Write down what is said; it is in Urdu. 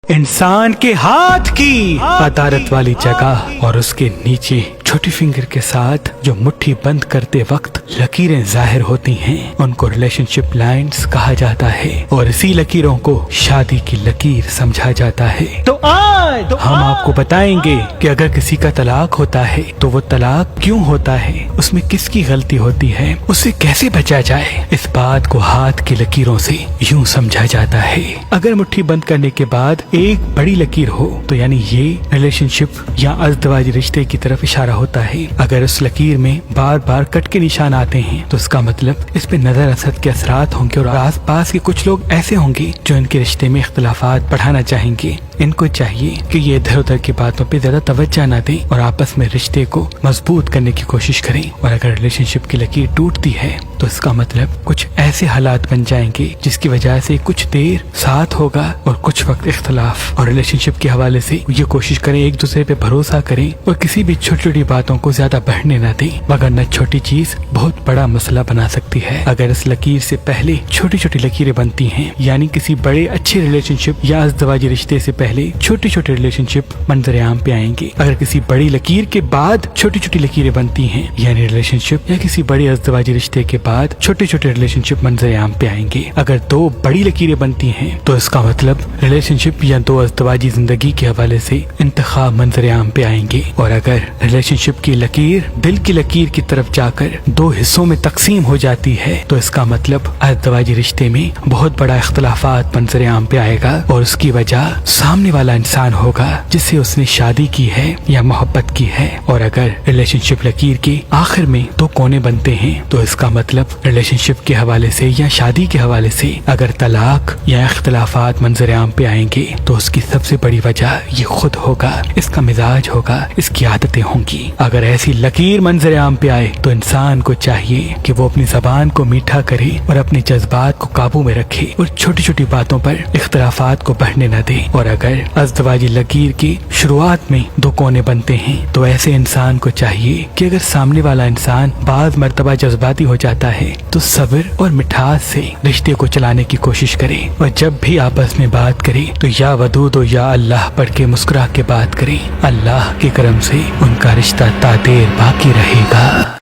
انسان کے ہاتھ کی عدالت والی جگہ اور اس کے نیچے چھوٹی فنگر کے ساتھ جو مٹھی بند کرتے وقت لکیریں ظاہر ہوتی ہیں ان کو ریلیشن شپ لائنز کہا جاتا ہے، اور اسی لکیروں کو شادی کی لکیر سمجھا جاتا ہے۔ تو آج ہم آپ کو بتائیں گے کہ اگر کسی کا طلاق ہوتا ہے تو وہ طلاق کیوں ہوتا ہے، اس میں کس کی غلطی ہوتی ہے، اس سے کیسے بچا جائے۔ اس بات کو ہاتھ کی لکیروں سے یوں سمجھا جاتا ہے، اگر مٹھی بند کرنے کے بعد ایک بڑی لکیر ہو تو یعنی یہ ریلیشن شپ یا ازدواجی رشتے کی طرف اشارہ ہوتا ہے۔ اگر اس لکیر میں بار بار کٹ کے نشان آتے ہیں تو اس کا مطلب اس پہ نظر اثر کے اثرات ہوں گے، اور آس پاس کے کچھ لوگ ایسے ہوں گے جو ان کے رشتے میں اختلافات بڑھانا چاہیں گے۔ ان کو چاہیے کہ یہ ادھر ادھر کی باتوں پہ زیادہ توجہ نہ دیں اور آپس میں رشتے کو مضبوط کرنے کی کوشش کریں۔ اور اگر ریلیشن شپ کی لکیر ٹوٹتی ہے تو اس کا مطلب کچھ ایسے حالات بن جائیں گے جس کی وجہ سے کچھ دیر ساتھ ہوگا اور کچھ وقت اختلاف۔ اور ریلیشن شپ کے حوالے سے یہ کوشش کریں ایک دوسرے پہ بھروسہ کریں اور کسی بھی چھوٹی چھوٹی باتوں کو زیادہ بڑھنے نہ دیں، ورنہ چھوٹی چیز بہت بڑا مسئلہ بنا سکتی ہے۔ اگر اس لکیر سے پہلے چھوٹی چھوٹی لکیریں بنتی ہیں، یعنی کسی بڑے اچھے ریلیشن شپ یا ازدواجی رشتے سے پہلے چھوٹی چھوٹی ریلیشن شپ منظر عام پہ آئیں گے۔ اگر کسی بڑی لکیر کے بعد چھوٹی چھوٹی لکیریں بنتی ہیں، یعنی ریلیشن شپ یا کسی بڑے ازدواجی رشتے کے بعد چھوٹے چھوٹے ریلیشن شپ منظر عام پہ آئیں گے۔ اگر دو بڑی لکیریں بنتی ہیں تو اس کا مطلب ریلیشن شپ یا دو ازدواجی زندگی کے حوالے سے انتخاب منظر عام پہ آئیں گے۔ اور اگر ریلیشن شپ کی لکیر دل کی لکیر کی طرف جا کر دو حصوں میں تقسیم ہو جاتی ہے تو اس کا مطلب ازدواجی رشتے میں بہت بڑا اختلافات منظر عام پہ آئے گا، اور اس کی وجہ سامنے والا انسان ہوگا جس سے اس نے شادی کی ہے یا محبت کی ہے۔ اور اگر ریلیشن شپ لکیر کے آخر میں دو کونے بنتے ہیں تو اس کا مطلب ریلیشن شپ کے حوالے سے یا شادی کے حوالے سے اگر طلاق یا اختلافات منظر عام پہ آئیں گے تو اس کی سب سے بڑی وجہ یہ خود ہوگا، اس کا مزاج ہوگا، اس کی عادتیں ہوں گی۔ اگر ایسی لکیر منظر عام پہ آئے تو انسان کو چاہیے کہ وہ اپنی زبان کو میٹھا کرے اور اپنے جذبات کو قابو میں رکھے اور چھوٹی چھوٹی باتوں پر اختلافات کو بڑھنے نہ دے۔ اور اگر ازدواجی لکیر کی شروعات میں دو کونے بنتے ہیں تو ایسے انسان کو چاہیے کہ اگر سامنے والا انسان بعض مرتبہ جذباتی ہو جاتا ہے تو صبر اور مٹھاس سے رشتے کو چلانے کی کوشش کرے، اور جب بھی آپس میں بات کرے تو یا ودود و یا اللہ پڑھ کے مسکرا کے بات کریں۔ اللہ کے کرم سے ان کا رشتہ تا دیر باقی رہے گا۔